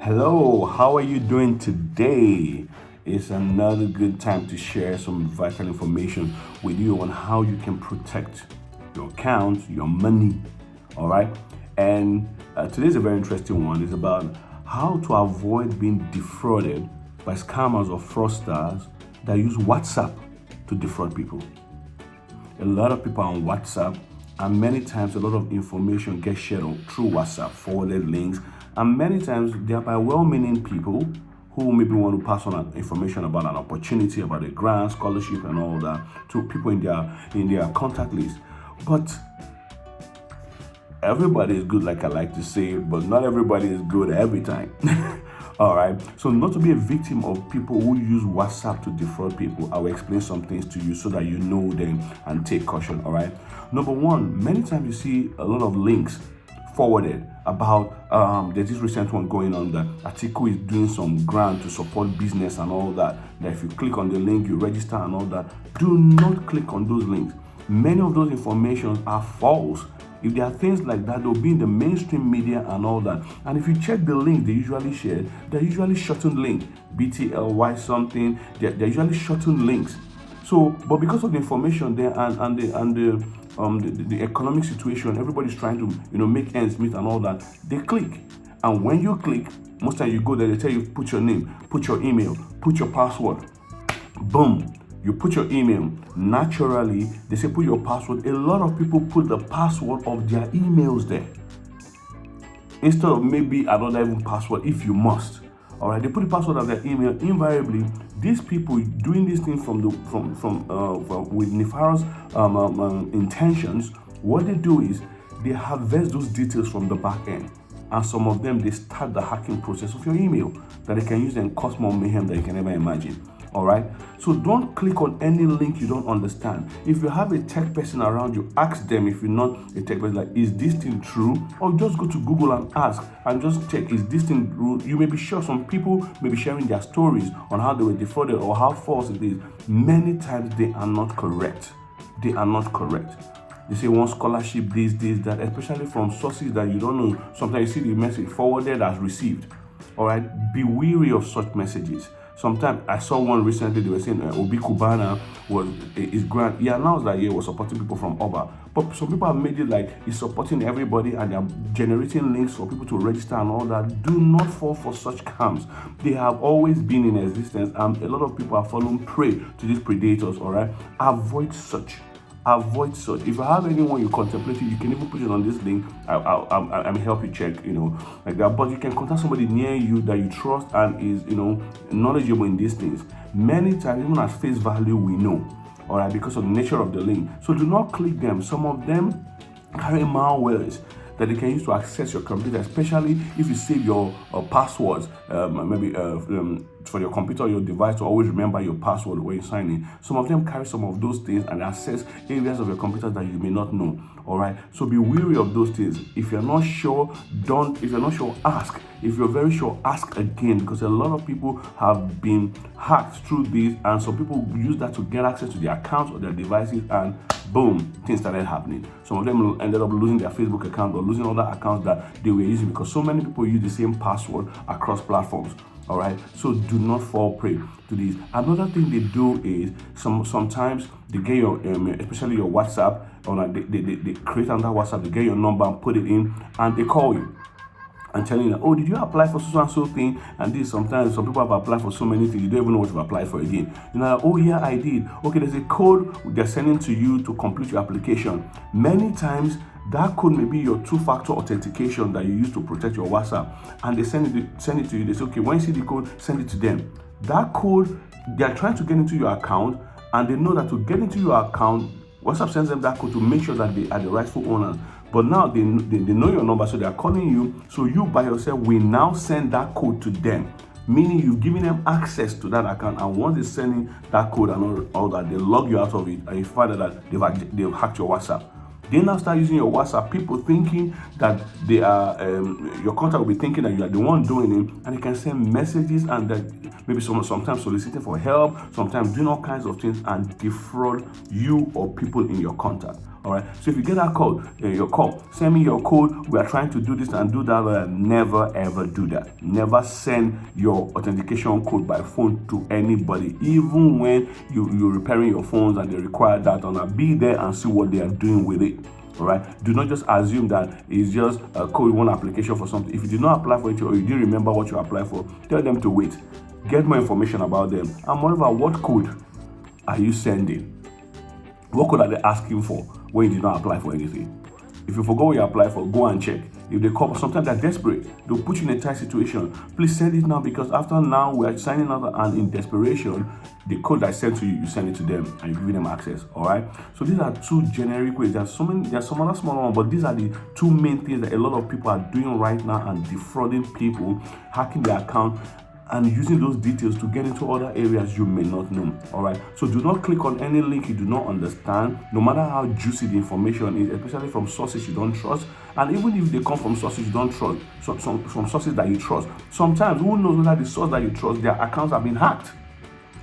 Hello, how are you doing today? It's another good time to share some vital information with you on how you can protect your account, your money. All right, and today's a very interesting one. It's about how to avoid being defrauded by scammers or fraudsters that use WhatsApp to defraud people. A lot of people are on WhatsApp, and many times a lot of information gets shared through WhatsApp, forwarded links, and many times they are by well-meaning people who maybe want to pass on information about an opportunity, about a grant, scholarship, and all that to people in their contact list. But everybody is good, like I like to say, but not everybody is good every time. All right. So not to be a victim of people who use WhatsApp to defraud people, I will explain some things to you so that you know them and take caution. All right. Number one, many times you see a lot of links forwarded about there's this recent one going on. The article is doing some grant to support business and all that. That if you click on the link, you register and all that. Do not click on those links. Many of those informations are false. If there are things like that, they'll be in the mainstream media and all that. And if you check the link they usually share, they're usually shortened link, BTLY something. They're usually shortened links. So, but because of the information there and the economic situation, everybody's trying to make ends meet and all that. They click, and when you click, most time you go there, they tell you put your name, put your email, put your password. Boom. You put your email. Naturally, they say put your password. A lot of people put the password of their emails there instead of maybe another even password if you must. All right, they put the password of their email. Invariably, these people doing these things with nefarious intentions. What they do is they harvest those details from the back end, and some of them they start the hacking process of your email that they can use and cause more mayhem than you can ever imagine. All right, so don't click on any link you don't understand. If you have a tech person around you, ask them. If you're not a tech person, like, is this thing true? Or just go to Google and ask and just check, is this thing true? You may be sure some people may be sharing their stories on how they were defrauded or how false it is. Many times they are not correct. They are not correct. They say one scholarship, this, that, especially from sources that you don't know. Sometimes you see the message forwarded as received. All right, be wary of such messages. Sometimes I saw one recently, they were saying Obi Kubana was his grant. He announced that he was supporting people from Oba. But some people have made it like he's supporting everybody and they're generating links for people to register and all that. Do not fall for such scams. They have always been in existence, and a lot of people are falling prey to these predators, all right? Avoid such. Avoid such. If you have anyone you contemplate, you can even put it on this link. I may help you check, like that. But you can contact somebody near you that you trust and is, knowledgeable in these things. Many times, even at face value, we know, all right, because of the nature of the link. So do not click them. Some of them carry malwares that they can use to access your computer, especially if you save your passwords, maybe for your computer or your device, to always remember your password when you sign in. Some of them carry some of those things and access areas of your computer that you may not know. All right, so be wary of those things. If you're not sure, don't. If you're not sure, ask. If you're very sure, ask again, because a lot of people have been hacked through this, and some people use that to get access to their accounts or their devices, and boom, things started happening. Some of them ended up losing their Facebook account or losing other accounts that they were using because so many people use the same password across platforms. All right, so do not fall prey to this. Another thing they do is sometimes they get your especially your WhatsApp, or they create another WhatsApp, they get your number and put it in, and they call you and telling you, oh, did you apply for so and so thing? And this, sometimes some people have applied for so many things, you don't even know what you've applied for again. Oh yeah, I did. Okay, there's a code they're sending to you to complete your application. Many times that code may be your two-factor authentication that you use to protect your WhatsApp, and they send it to you. They say, okay, when you see the code, send it to them. That code, they're trying to get into your account, and they know that to get into your account, WhatsApp sends them that code to make sure that they are the rightful owners. But now they know your number, so they're calling you. So you by yourself will now send that code to them, meaning you've given them access to that account. And once they're sending that code and all that, they log you out of it, and you find out that they've hacked your WhatsApp. They now start using your WhatsApp, people thinking that they are, your contact will be thinking that you are the one doing it, and they can send messages and that maybe sometimes soliciting for help, sometimes doing all kinds of things and defraud you or people in your contact. All right. So if you get that code, your call, send me your code. We are trying to do this and do that. Never ever do that. Never send your authentication code by phone to anybody, even when you're repairing your phones and they require that. And be there and see what they are doing with it. All right. Do not just assume that it's just a code, one application for something. If you did not apply for it or you didn't remember what you applied for, tell them to wait. Get more information about them. And moreover, what code are you sending? What code are they asking for when you did not apply for anything? If you forgot what you applied for, go and check. If they call, sometimes they're desperate. They'll put you in a tight situation. Please send it now, because after now we are signing out, and in desperation, the code I sent to you, you send it to them and you give them access. All right. So these are two generic ways. There's some other smaller ones, but these are the two main things that a lot of people are doing right now and defrauding people, hacking their account, and using those details to get into other areas you may not know. All right. So do not click on any link you do not understand, no matter how juicy the information is, especially from sources you don't trust. And even if they come from sources you don't trust, from sources that you trust, sometimes who knows whether the source that you trust, their accounts have been hacked.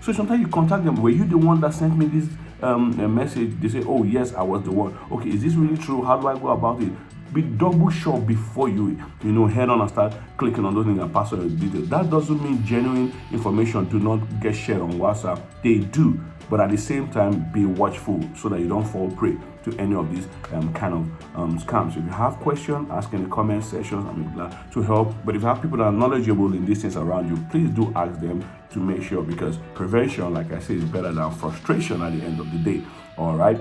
So sometimes you contact them. Were you the one that sent me this message? They say, oh yes, I was the one. Okay, is this really true? How do I go about it? Be double sure before you head on and start clicking on those things and pass on your details. That doesn't mean genuine information do not get shared on WhatsApp. They do, but at the same time, be watchful so that you don't fall prey to any of these kind of scams. If you have questions, ask in the comment section. I'm glad to help. But if you have people that are knowledgeable in these things around you, please do ask them to make sure, because prevention, like I said, is better than frustration at the end of the day. All right.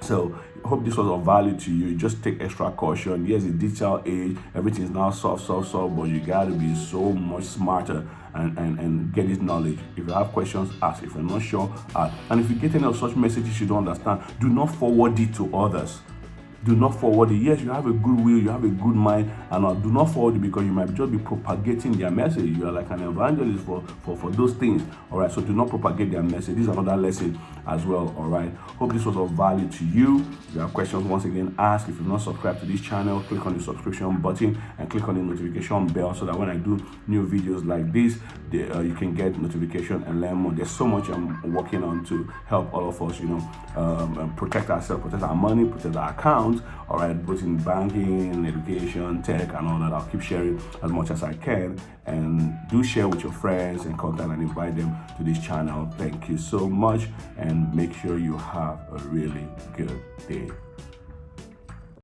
So I hope this was of value to you. Just take extra caution. Yes, in digital age, everything is now soft, but you got to be so much smarter and get this knowledge. If you have questions, ask. If you're not sure, ask. And if you get any of such messages you don't understand, do not forward it to others. Do not forward it. Yes, you have a good will, you have a good mind, and do not forward it, because you might just be propagating their message. You are like an evangelist for those things. All right, so do not propagate their message. This is another lesson as well. All right, hope this was of value to you. If you have questions, once again, ask. If you've not subscribed to this channel, click on the subscription button and click on the notification bell, so that when I do new videos like this, you can get notification and learn more. There's so much I'm working on to help all of us, protect ourselves, protect our money, protect our accounts. All right, both in banking, education, tech, and all that. I'll keep sharing as much as I can, and do share with your friends and contact and invite them to this channel. Thank you so much, and make sure you have a really good day.